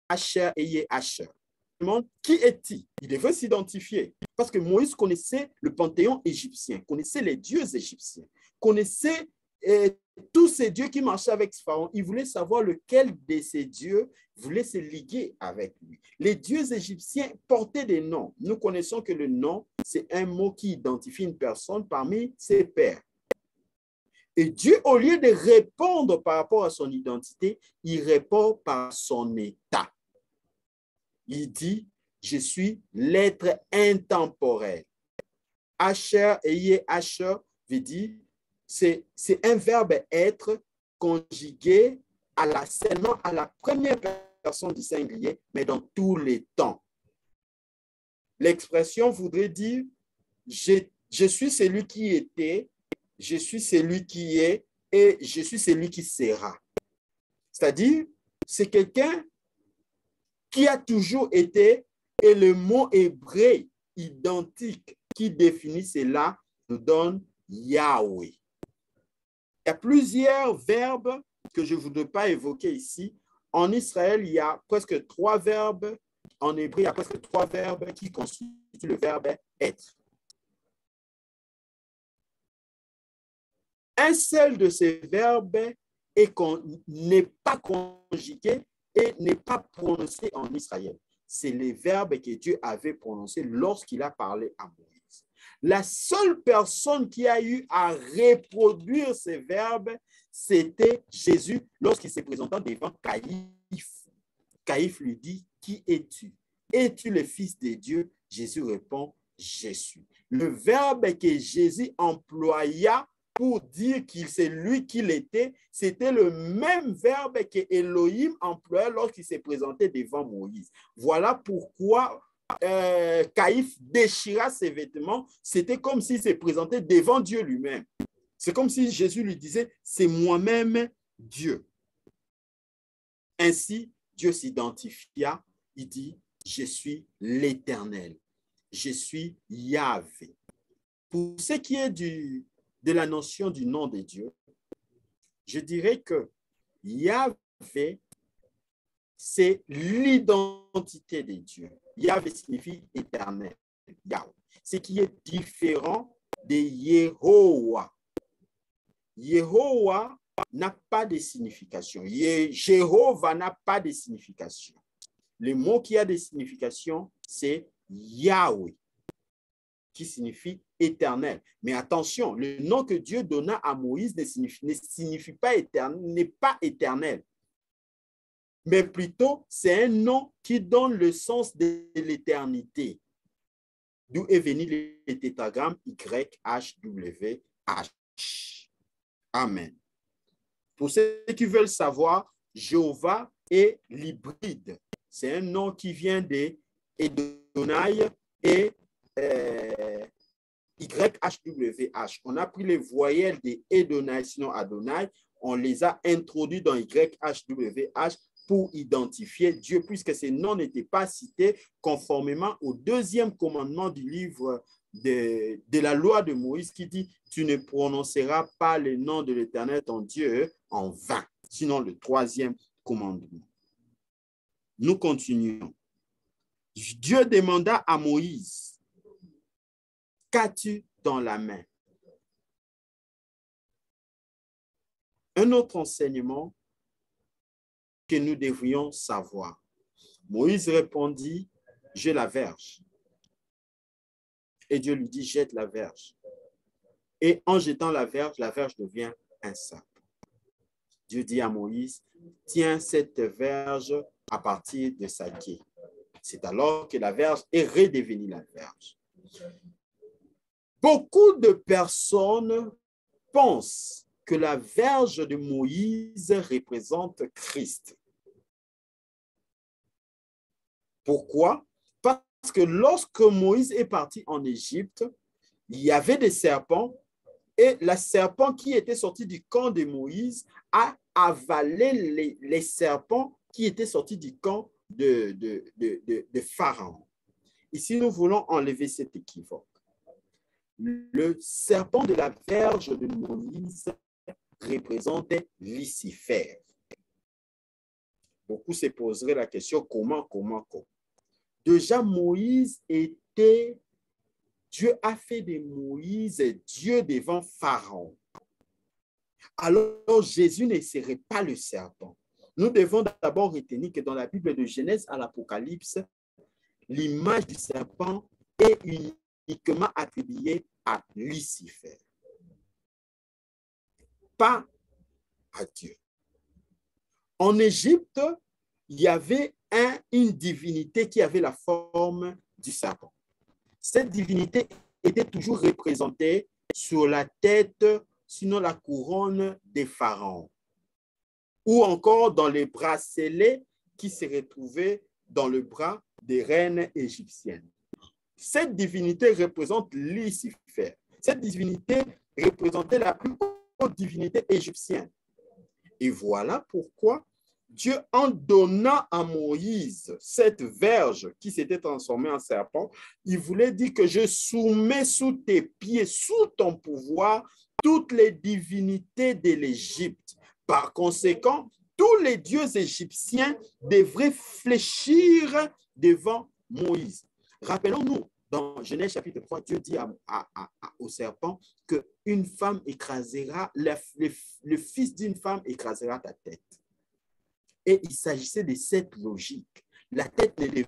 Asher et Asher. Qui est-il? Il devait s'identifier parce que Moïse connaissait le panthéon égyptien, connaissait les dieux égyptiens, connaissait tous ces dieux qui marchaient avec Pharaon. Il voulait savoir lequel de ces dieux voulait se liguer avec lui. Les dieux égyptiens portaient des noms. Nous connaissons que le nom, c'est un mot qui identifie une personne parmi ses pairs. Et Dieu, au lieu de répondre par rapport à son identité, il répond par son état. Il dit, je suis l'être intemporel. Asher et Asher veut dire, c'est un verbe être conjugué seulement à la première personne du singulier, mais dans tous les temps. L'expression voudrait dire, je suis celui qui était, je suis celui qui est et je suis celui qui sera. C'est-à-dire, c'est quelqu'un qui a toujours été, et le mot hébreu identique qui définit cela nous donne Yahweh. Il y a plusieurs verbes que je ne voudrais pas évoquer ici. En Israël, il y a presque 3 verbes. En hébreu, il y a presque 3 verbes qui constituent le verbe être. Un seul de ces verbes n'est pas conjugué et n'est pas prononcé en Israël. C'est les verbes que Dieu avait prononcés lorsqu'il a parlé à Moïse. La seule personne qui a eu à reproduire ces verbes, c'était Jésus lorsqu'il s'est présenté devant Caïphe. Caïphe lui dit, qui es-tu? Es-tu le Fils de Dieu? Jésus répond, je suis. Le verbe que Jésus employa pour dire qu'il c'est lui qu'il était, c'était le même verbe que Elohim employait lorsqu'il s'est présenté devant Moïse. Voilà pourquoi Caïphe déchira ses vêtements. C'était comme s'il s'est présenté devant Dieu lui-même. C'est comme si Jésus lui disait, c'est moi-même Dieu. Ainsi, Dieu s'identifia, il dit, je suis l'Éternel, je suis Yahvé. Pour ce qui est de la notion du nom de Dieu, je dirais que Yahvé, c'est l'identité de Dieu. Yahvé signifie éternel, Yahvé. Ce qui est différent de Yehowa. Yehowa n'a pas de signification. Jéhovah n'a pas de signification. Le mot qui a des significations, c'est Yahweh, qui signifie éternel. Mais attention, le nom que Dieu donna à Moïse ne signifie pas éternel, n'est pas éternel. Mais plutôt, c'est un nom qui donne le sens de l'éternité. D'où est venu le tétragramme YHWH. Amen. Pour ceux qui veulent savoir, Jéhovah est l'hybride. C'est un nom qui vient de Edonai et YHWH. On a pris les voyelles de Edonai, sinon Adonai, on les a introduits dans YHWH pour identifier Dieu, puisque ces noms n'étaient pas cités conformément au 2e commandement du livre de la loi de Moïse qui dit « Tu ne prononceras pas le nom de l'Éternel ton Dieu en vain », sinon le 3e commandement. Nous continuons. Dieu demanda à Moïse, « Qu'as-tu dans la main ?» Un autre enseignement que nous devrions savoir. Moïse répondit, « J'ai la verge. » Et Dieu lui dit, « Jette la verge. » Et en jetant la verge devient un serpent. Dieu dit à Moïse, tiens cette verge à partir de sa queue. C'est alors que la verge est redevenue la verge. Beaucoup de personnes pensent que la verge de Moïse représente Christ. Pourquoi? Parce que lorsque Moïse est parti en Égypte, il y avait des serpents et le serpent qui était sorti du camp de Moïse a avalé les serpents qui étaient sortis du camp de Pharaon. Ici, nous voulons enlever cet équivoque. Le serpent de la verge de Moïse représentait Lucifer. Beaucoup se poseraient la question, comment? Déjà, Dieu a fait de Moïse Dieu devant Pharaon. Alors, Jésus ne serait pas le serpent. Nous devons d'abord retenir que dans la Bible de Genèse à l'Apocalypse, l'image du serpent est uniquement attribuée à Lucifer, pas à Dieu. En Égypte, il y avait une divinité qui avait la forme du serpent. Cette divinité était toujours représentée sur la tête, sinon la couronne des pharaons, ou encore dans les bracelets qui se retrouvaient dans le bras des reines égyptiennes. Cette divinité représente Lucifer. Cette divinité représentait la plus haute divinité égyptienne. Et voilà pourquoi Dieu, en donnant à Moïse cette verge qui s'était transformée en serpent, il voulait dire que je soumets sous tes pieds, sous ton pouvoir, toutes les divinités de l'Égypte. Par conséquent, tous les dieux égyptiens devraient fléchir devant Moïse. Rappelons-nous, dans Genèse chapitre 3, Dieu dit au serpent qu'une femme écrasera, le fils d'une femme écrasera ta tête. Et il s'agissait de cette logique. La tête ne devait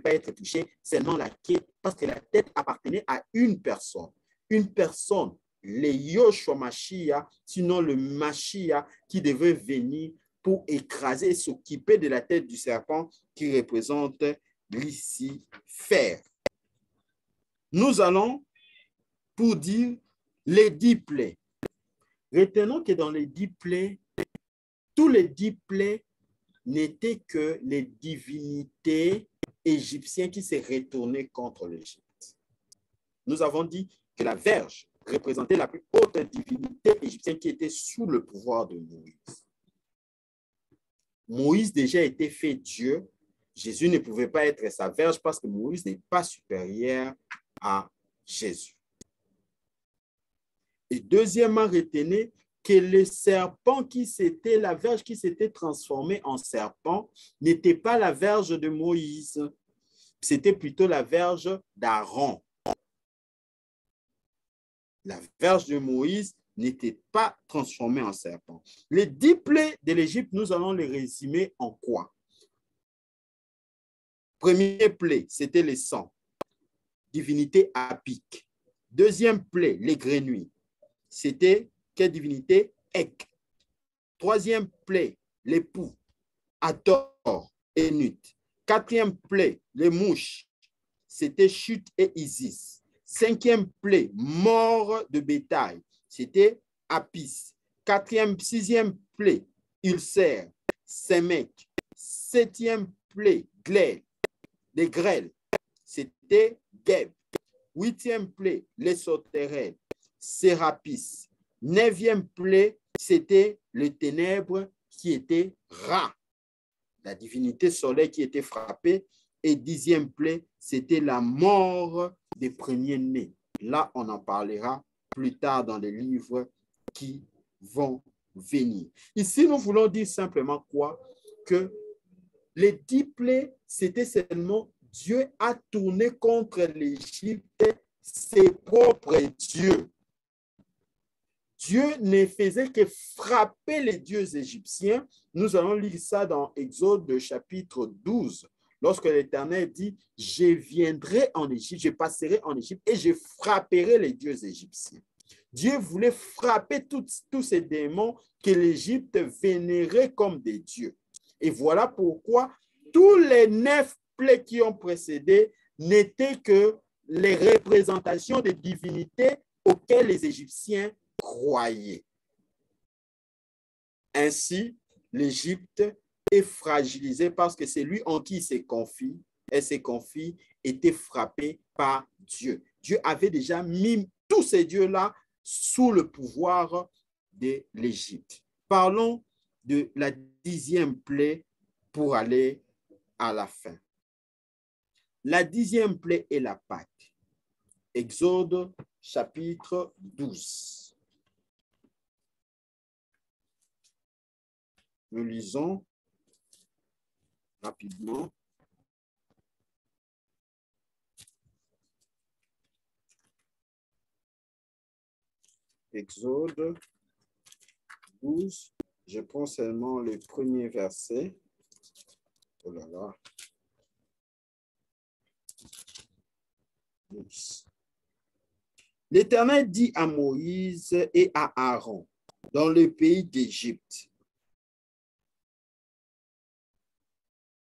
pas être touchée, seulement la queue, parce que la tête appartenait à une personne. Une personne, le Yoshua Mashiach, sinon le Mashiach, qui devait venir pour écraser et s'occuper de la tête du serpent qui représente Lucifer. Nous allons pour dire les 10 plaies. Retenons que dans les 10 plaies, tous les 10 plaies n'étaient que les divinités égyptiennes qui se retournaient contre l'Égypte. Nous avons dit que la verge représentait la plus haute divinité égyptienne qui était sous le pouvoir de Moïse. Moïse déjà était fait Dieu. Jésus ne pouvait pas être sa verge parce que Moïse n'est pas supérieur à Jésus. Et deuxièmement, retenez que le serpent la verge qui s'était transformée en serpent n'était pas la verge de Moïse. C'était plutôt la verge d'Aaron. La verge de Moïse n'était pas transformée en serpent. Les 10 plaies de l'Égypte, nous allons les résumer en quoi? Premier plaie, c'était le sang, divinité Apik. Deuxième plaie, les grenouilles. C'était quelle divinité? Ek. Troisième plaie, les poux, Hathor et Nut. Quatrième plaie, les mouches, c'était Chut et Isis. Cinquième plaie, mort de bétail, c'était Apis. Sixième plaie, ulcère, Sémec. Septième plaie, glaive, les grêles, c'était Geb. Huitième plaie, les sauterelles, Sérapis. Neuvième plaie, c'était le ténèbre qui était Ra, la divinité soleil qui était frappée. Et 10e plaie, c'était la mort des premiers-nés. Là, on en parlera plus tard dans les livres qui vont venir. Ici, nous voulons dire simplement quoi? Que les 10 plaies, c'était seulement Dieu a tourné contre l'Égypte ses propres dieux. Dieu ne faisait que frapper les dieux égyptiens. Nous allons lire ça dans Exode chapitre 12. Lorsque l'Éternel dit, je viendrai en Égypte, je passerai en Égypte et je frapperai les dieux égyptiens. Dieu voulait frapper tous ces démons que l'Égypte vénérait comme des dieux. Et voilà pourquoi tous les 9 plaies qui ont précédé n'étaient que les représentations des divinités auxquelles les Égyptiens croyaient. Ainsi, l'Égypte est fragilisée parce que c'est lui en qui il se confie, était frappé par Dieu. Dieu avait déjà mis tous ces dieux-là sous le pouvoir de l'Égypte. Parlons de la 10e plaie pour aller à la fin. La 10e plaie est la Pâque. Exode chapitre 12. Nous lisons rapidement. Exode 12. Je prends seulement le premier verset. Oh là là. L'Éternel dit à Moïse et à Aaron dans le pays d'Égypte: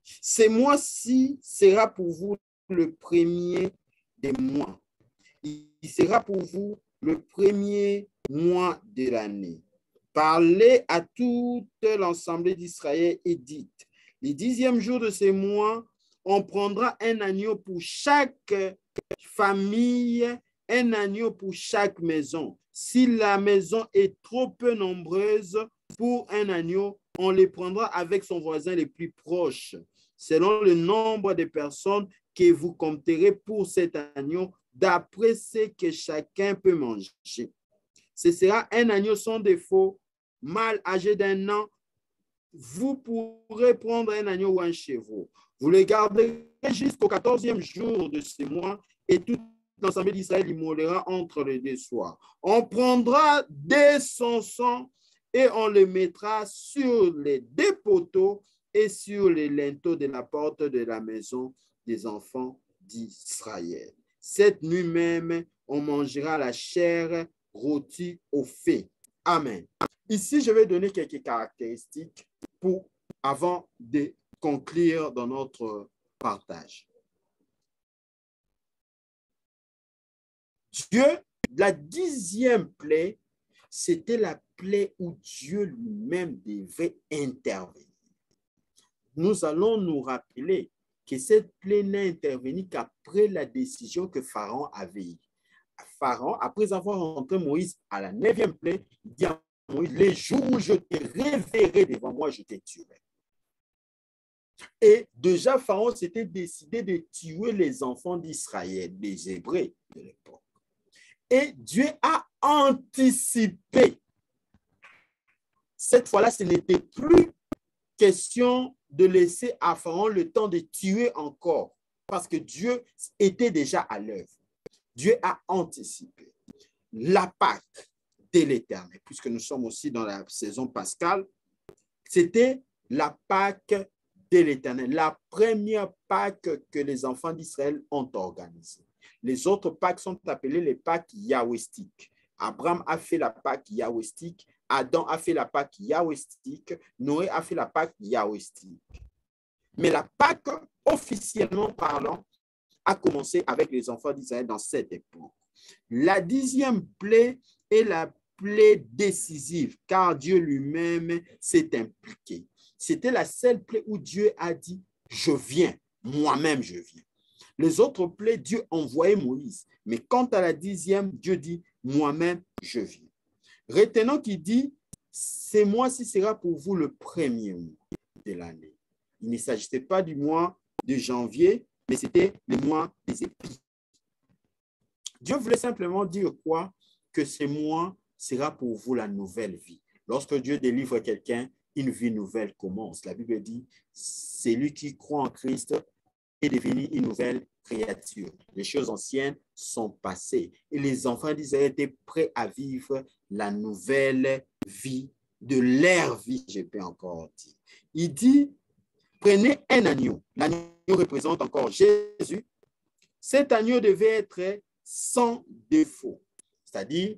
ce mois-ci sera pour vous le premier des mois. Il sera pour vous le premier mois de l'année. Parlez à toute l'assemblée d'Israël et dites: le 10e jour de ce mois, on prendra un agneau pour chaque famille, un agneau pour chaque maison. Si la maison est trop peu nombreuse pour un agneau, on les prendra avec son voisin le plus proche, selon le nombre de personnes que vous compterez pour cet agneau, d'après ce que chacun peut manger. Ce sera un agneau sans défaut, mâle âgé d'1 an. Vous pourrez prendre un agneau ou un chevreau. Vous le garderez jusqu'au 14e jour de ce mois et toute l'assemblée d'Israël immolera entre les 2 soirs. On prendra de son sang et on le mettra sur les 2 poteaux et sur les linteaux de la porte de la maison des enfants d'Israël. Cette nuit même, on mangera la chair rôtie au feu. Amen. Ici, je vais donner quelques caractéristiques avant de conclure dans notre partage. Dieu, la 10e plaie, c'était la plaie où Dieu lui-même devait intervenir. Nous allons nous rappeler que cette plaie n'a intervenu qu'après la décision que Pharaon avait eue. Pharaon, après avoir rentré Moïse à la 9e plaie, dit à Moïse: les jours où je te révérerai devant moi, je te tuerai. Et déjà, Pharaon s'était décidé de tuer les enfants d'Israël, les Hébreux de l'époque. Et Dieu a anticipé. Cette fois-là, ce n'était plus question de laisser à Pharaon le temps de tuer encore, parce que Dieu était déjà à l'œuvre. Dieu a anticipé. La Pâque de l'Éternel, puisque nous sommes aussi dans la saison pascale, c'était la Pâque de l'Éternel, la première Pâque que les enfants d'Israël ont organisée. Les autres Pâques sont appelées les Pâques yahwéstiques. Abraham a fait la Pâque yahwéstique, Adam a fait la Pâque yahwéstique, Noé a fait la Pâque yahwéstique. Mais la Pâque, officiellement parlant, a commencé avec les enfants d'Israël dans cette époque. La 10e plaie est la plaie décisive, car Dieu lui-même s'est impliqué. C'était la seule plaie où Dieu a dit: je viens, moi-même je viens. Les autres plaies, Dieu envoyait Moïse. Mais quant à la 10e, Dieu dit: moi-même je viens. Retenons qu'il dit: ce mois-ci sera pour vous le premier mois de l'année. Il ne s'agissait pas du mois de janvier, mais c'était le mois des épis. Dieu voulait simplement dire quoi? Que ce mois sera pour vous la nouvelle vie. Lorsque Dieu délivre quelqu'un, une vie nouvelle commence. La Bible dit: celui qui croit en Christ est devenu une nouvelle créature. Les choses anciennes sont passées. Et les enfants d'Israël étaient prêts à vivre la nouvelle vie, de leur vie, je peux encore dire. Il dit: prenez un agneau. L'agneau représente encore Jésus. Cet agneau devait être sans défaut. C'est-à-dire,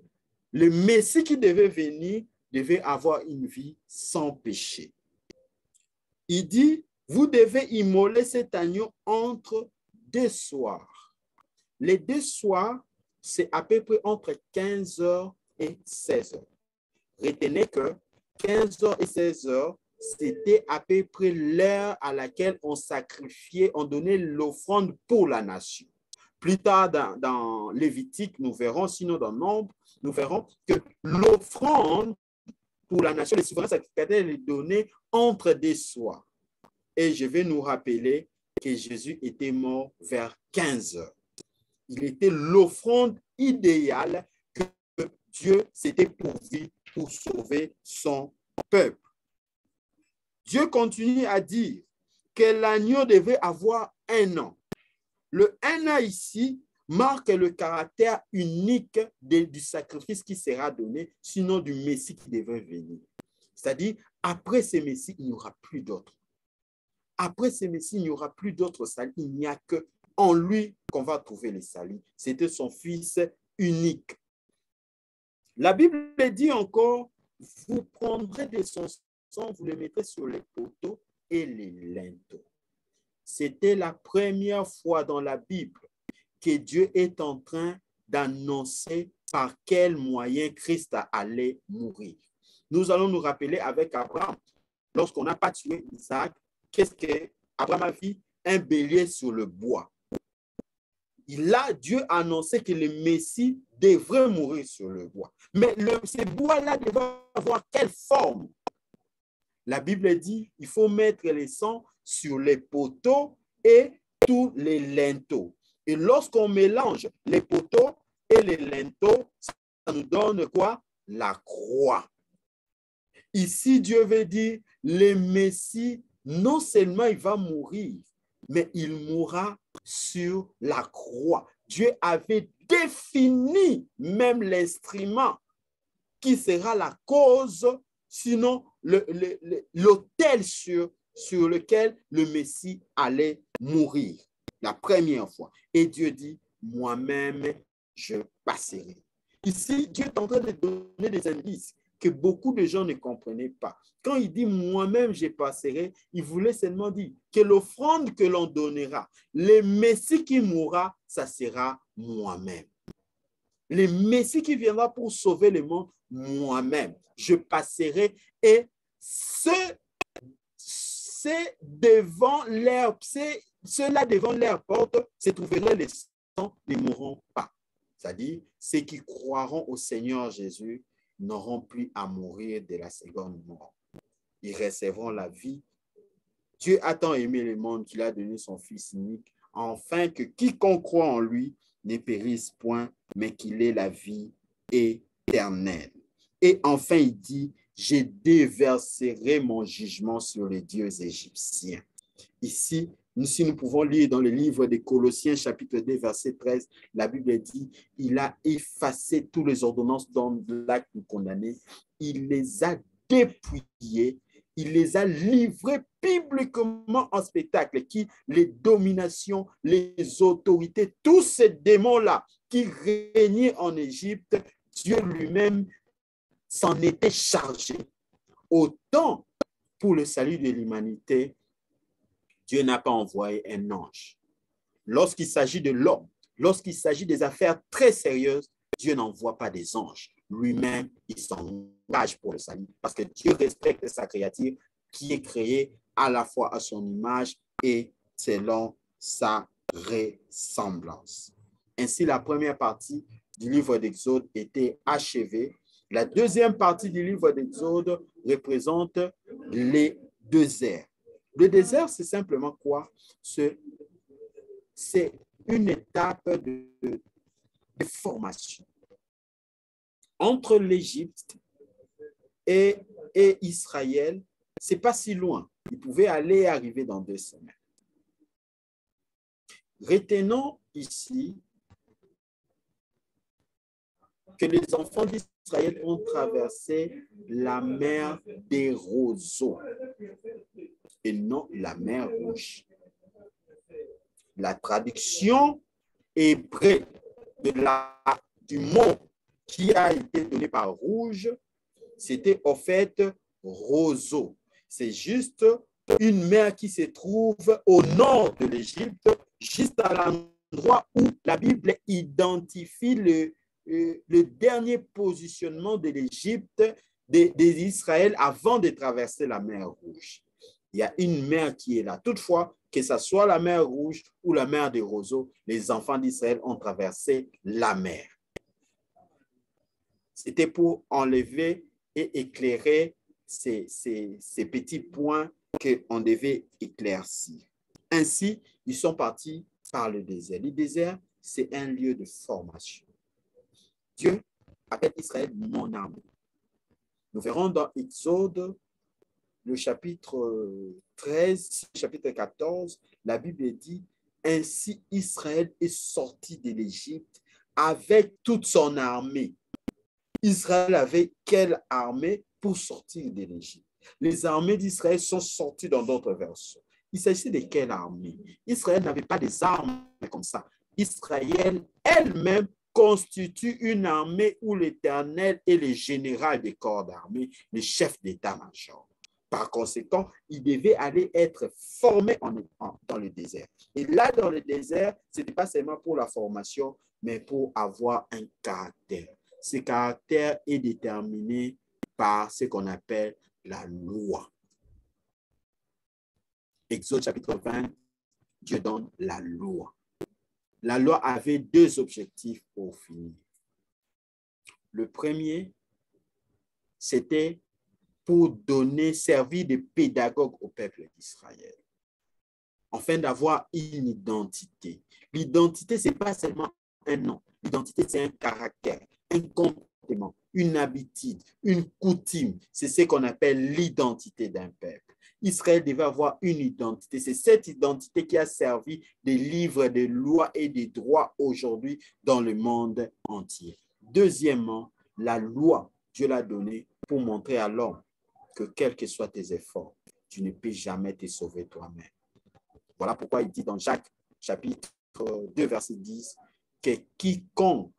le Messie qui devait venir devait avoir une vie sans péché. Il dit, vous devez immoler cet agneau entre 2 soirs. Les 2 soirs, c'est à peu près entre 15 heures et 16 heures. Retenez que 15 heures et 16 heures, c'était à peu près l'heure à laquelle on sacrifiait, on donnait l'offrande pour la nation. Plus tard, dans Lévitique, nous verrons, sinon dans Nombre, nous verrons que l'offrande pour la nation, les souverains sacrificateurs les donnaient entre 2 soirs. Et je vais nous rappeler que Jésus était mort vers 15 heures. Il était l'offrande idéale que Dieu s'était pourvu pour sauver son peuple. Dieu continue à dire que l'agneau devait avoir 1 an. Le 1 an ici marque le caractère unique du sacrifice qui sera donné, sinon du Messie qui devait venir. C'est-à-dire, après ce Messie, il n'y aura plus d'autre. Après ce Messie, il n'y aura plus d'autre salut. Il n'y a qu'en lui qu'on va trouver le salut. C'était son Fils unique. La Bible dit encore, vous prendrez de son sang, vous le mettrez sur les poteaux et les linteaux. C'était la première fois dans la Bible que Dieu est en train d'annoncer par quel moyen Christ allait mourir. Nous allons nous rappeler avec Abraham, lorsqu'on n'a pas tué Isaac, qu'est-ce qu'Abraham a fait? Un bélier sur le bois. Là, Dieu a annoncé que le Messie devrait mourir sur le bois. Mais ce bois-là devait avoir quelle forme? La Bible dit il faut mettre le sang sur les poteaux et tous les linteaux. Et lorsqu'on mélange les poteaux et les linteaux, ça nous donne quoi? La croix. Ici, Dieu veut dire le Messie, non seulement il va mourir, mais il mourra sur la croix. Dieu avait défini même l'instrument qui sera la cause, sinon l'autel sur lequel le Messie allait mourir la première fois. Et Dieu dit, moi-même, je passerai. Ici, Dieu est en train de donner des indices que beaucoup de gens ne comprenaient pas. Quand il dit « moi-même, je passerai », il voulait seulement dire que l'offrande que l'on donnera, le Messie qui mourra, ça sera moi-même. Le Messie qui viendra pour sauver le monde, moi-même. Je passerai et ceux-là devant leur porte se trouveraient les sangs ne mourront pas. C'est-à-dire, ceux qui croiront au Seigneur Jésus n'auront plus à mourir de la seconde mort. Ils recevront la vie. Dieu a tant aimé le monde qu'il a donné son Fils unique, afin que quiconque croit en lui ne périsse point, mais qu'il ait la vie éternelle. Et enfin, il dit, je déverserai mon jugement sur les dieux égyptiens. Ici, si nous pouvons lire dans le livre des Colossiens, chapitre 2, verset 13, la Bible dit, il a effacé toutes les ordonnances dans l'acte condamné, il les a dépouillées, il les a livrées publiquement en spectacle, qui les dominations, les autorités, tous ces démons-là qui régnaient en Égypte, Dieu lui-même s'en était chargé. Autant pour le salut de l'humanité, Dieu n'a pas envoyé un ange. Lorsqu'il s'agit de l'homme, lorsqu'il s'agit des affaires très sérieuses, Dieu n'envoie pas des anges. Lui-même, il s'engage pour le salut parce que Dieu respecte sa créature qui est créée à la fois à son image et selon sa ressemblance. Ainsi, la première partie du livre d'Exode était achevée. La deuxième partie du livre d'Exode représente les 2 ères. Le désert, c'est simplement quoi? C'est une étape de formation. Entre l'Égypte et Israël, ce n'est pas si loin. Ils pouvaient aller et arriver dans 2 semaines. Retenons ici que les enfants d'Israël ont traversé la mer des roseaux et non la mer Rouge. La traduction hébreu du mot qui a été donné par rouge, c'était au fait Roseau. C'est juste une mer qui se trouve au nord de l'Égypte, juste à l'endroit où la Bible identifie le dernier positionnement de l'Égypte, d'Israël avant de traverser la mer Rouge. Il y a une mer qui est là. Toutefois, que ce soit la mer Rouge ou la mer des roseaux, les enfants d'Israël ont traversé la mer. C'était pour enlever et éclairer ces petits points qu'on devait éclaircir. Ainsi, ils sont partis par le désert. Le désert, c'est un lieu de formation. Dieu appelle Israël mon armée. Nous verrons dans Exode, le chapitre 13, chapitre 14, la Bible dit « Ainsi Israël est sorti de l'Égypte avec toute son armée. » Israël avait quelle armée pour sortir de l'Égypte? Les armées d'Israël sont sorties dans d'autres versions. Il s'agit de quelle armée? Israël n'avait pas des armes comme ça. Israël elle-même constitue une armée où l'Éternel est le général des corps d'armée, le chef d'état-major. Par conséquent, il devait aller être formé dans le désert. Et là, dans le désert, ce n'était pas seulement pour la formation, mais pour avoir un caractère. Ce caractère est déterminé par ce qu'on appelle la loi. Exode chapitre 20, Dieu donne la loi. La loi avait deux objectifs pour finir. Le premier, c'était pour servir de pédagogue au peuple d'Israël, afin d'avoir une identité. L'identité, ce n'est pas seulement un nom. L'identité, c'est un caractère, un comportement, une habitude, une coutume. C'est ce qu'on appelle l'identité d'un peuple. Israël devait avoir une identité. C'est cette identité qui a servi de livre de lois et de droits aujourd'hui dans le monde entier. Deuxièmement, la loi, Dieu l'a donnée pour montrer à l'homme que quels que soient tes efforts, tu ne peux jamais te sauver toi-même. Voilà pourquoi il dit dans Jacques chapitre 2, verset 10, que quiconque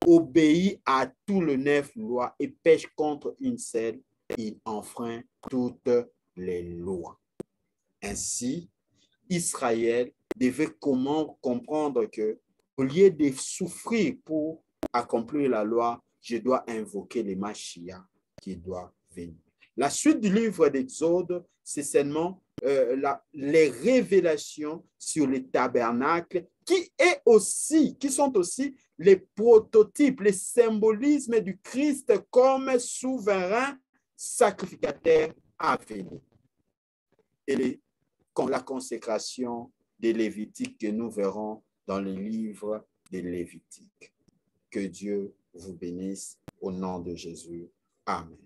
obéit à tout le 9 lois et pêche contre une seule, il enfreint toutes les lois. Ainsi, Israël devait comprendre que au lieu de souffrir pour accomplir la loi, je dois invoquer le Mashiach qui doit venir. La suite du livre d'Exode, c'est seulement les révélations sur les tabernacles qui sont aussi les prototypes, les symbolismes du Christ comme souverain sacrificateur à venir. Et la consécration des Lévitiques que nous verrons dans le livre des Lévitiques. Que Dieu vous bénisse au nom de Jésus. Amen.